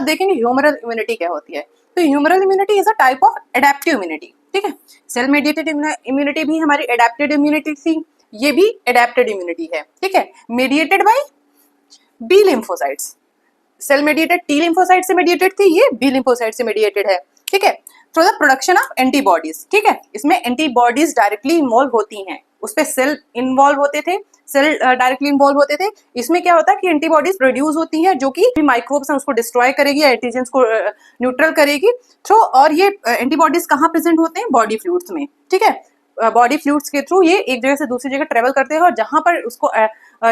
अब देखेंगे humoral immunity क्या होती है। तो humoral immunity is a type of adaptive immunity, ठीक है। सेल मेडिएटेड इम्यूनिटी भी हमारी एडेप्टेड इम्यूनिटी थी, ये भी एडेप्टेड इम्यूनिटी है, ठीक है, mediated by B lymphocytes. Cell mediated T lymphocyte से मेडिएटेड थी, ये बी लिम्फोसाइट से मेडिएटेड है, ठीक है, through the production of antibodies, ठीक है। इसमें एंटीबॉडीज डायरेक्टली इन्वॉल्व होती हैं, उस पे सेल इन्वॉल्व होते थे, सेल डायरेक्टली इन्वॉल्व होते थे। इसमें क्या होता है कि एंटीबॉडीज प्रोड्यूस होती हैं जो कि माइक्रोब्स हैं उसको डिस्ट्रॉय करेगी, एंटीजेंस को न्यूट्रल करेगी थ्रू, और ये एंटीबॉडीज कहाँ प्रेजेंट होते हैं, बॉडी फ्लूइड्स में, ठीक है। बॉडी फ्लूइड्स के थ्रू ये एक जगह से दूसरी जगह ट्रेवल करते हैं और जहां पर उसको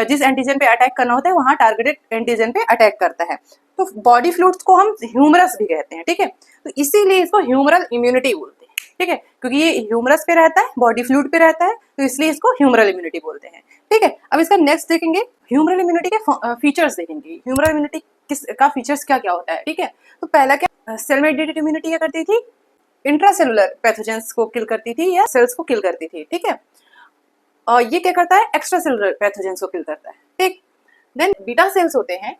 जिस एंटीजन पे अटैक करना होता है वहां टारगेटेड एंटीजन पे अटैक करता है। तो बॉडी फ्लूइड्स को हम ह्यूमरस भी कहते हैं, ठीक है। तो इसीलिए इसको ह्यूमरल इम्यूनिटी बोलते हैं, ठीक है, क्योंकि ये ह्यूमरस पे रहता है, बॉडी फ्लूइड पे रहता है, तो इसलिए इसको ह्यूमरल इम्यूनिटी बोलते हैं, ठीक है। अब इसका नेक्स्ट देखेंगे, ह्यूमरल इम्यूनिटी के फीचर्स देखेंगे। ह्यूमरल इम्यूनिटी का फीचर्स क्या क्या होता है, ठीक है। तो पहला क्या, सेल मेडिएटेड इम्यूनिटी क्या करती थी, इंट्रासेलुलर पैथोजेंस को किल करती थी या सेल्स को किल करती थी, ठीक है। और ये क्या करता है, एक्स्ट्रा सेलुलर पैथोजेंस को किल करता है, ठीक। देन बीटा सेल्स होते हैं,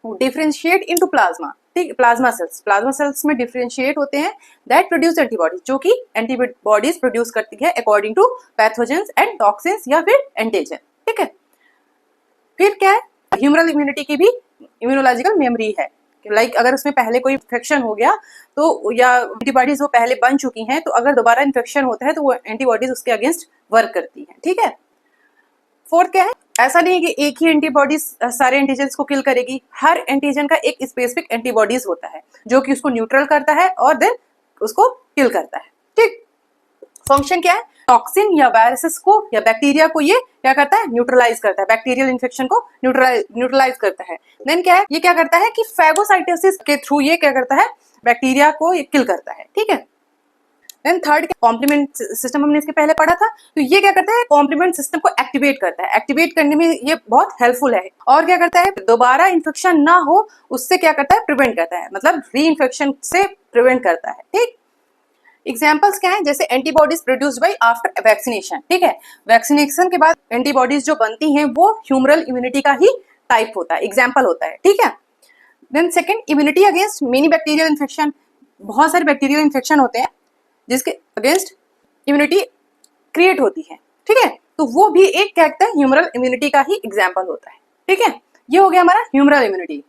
डिफरेंशिएट इनटू प्लाज्मा, ठीक, प्लाज्मा सेल्स में डिफरेंशिएट होते हैं, दैट प्रोड्यूस एंटीबॉडीज, जो कि एंटीबॉडीज प्रोड्यूस करती है according to pathogens and toxins या फिर एंटीजन, ठीक है। फिर क्या है, ह्यूमरल इम्यूनिटी की भी इम्यूनोलॉजिकल मेमोरी है, लाइक अगर उसमें पहले कोई इन्फेक्शन हो गया तो, या एंटीबॉडीज वो पहले बन चुकी हैं, तो अगर दोबारा इन्फेक्शन होता है तो वो एंटीबॉडीज उसके अगेंस्ट वर्क करती हैं, ठीक है। फोर्थ क्या है, ऐसा नहीं है कि एक ही एंटीबॉडीज सारे एंटीजन को किल करेगी, हर एंटीजन का एक स्पेसिफिक एंटीबॉडीज होता है जो कि उसको न्यूट्रल करता है और देन उसको किल करता है, ठीक। फंक्शन क्या है, टॉक्सिन या वायरसेस को या बैक्टीरिया को ये क्या करता है, न्यूट्रलाइज करता है, बैक्टीरियल इन्फेक्शन को न्यूट्रलाइज करता है। देन क्या है, ये क्या करता है कि फैगोसाइटोसिस के थ्रू ये क्या करता है, बैक्टीरिया को ये किल करता है, ठीक है। देन थर्ड कॉम्प्लीमेंट सिस्टम हमने इसके पहले पढ़ा था, तो ये क्या करता है, कॉम्प्लीमेंट सिस्टम को एक्टिवेट करता है, एक्टिवेट करने में ये बहुत हेल्पफुल है। और क्या करता है, दोबारा इन्फेक्शन ना हो उससे क्या करता है, प्रिवेंट करता है, मतलब री इन्फेक्शन से प्रिवेंट करता है, ठीक। एग्जाम्पल्स क्या है, जैसे antibodies produced by after vaccination, ठीक है, वैक्सीनेशन के बाद एंटीबॉडीज जो बनती हैं वो ह्यूमरल इम्यूनिटी का ही टाइप होता है, एग्जाम्पल होता है, ठीक है। Then second, immunity against many bacterial infection, बहुत सारे बैक्टीरियल इन्फेक्शन होते हैं जिसके अगेंस्ट इम्यूनिटी क्रिएट होती है, ठीक है, तो वो भी एक क्या कहता है, ह्यूमरल इम्यूनिटी का ही एग्जाम्पल होता है, ठीक है। ये हो गया हमारा ह्यूमरल इम्यूनिटी।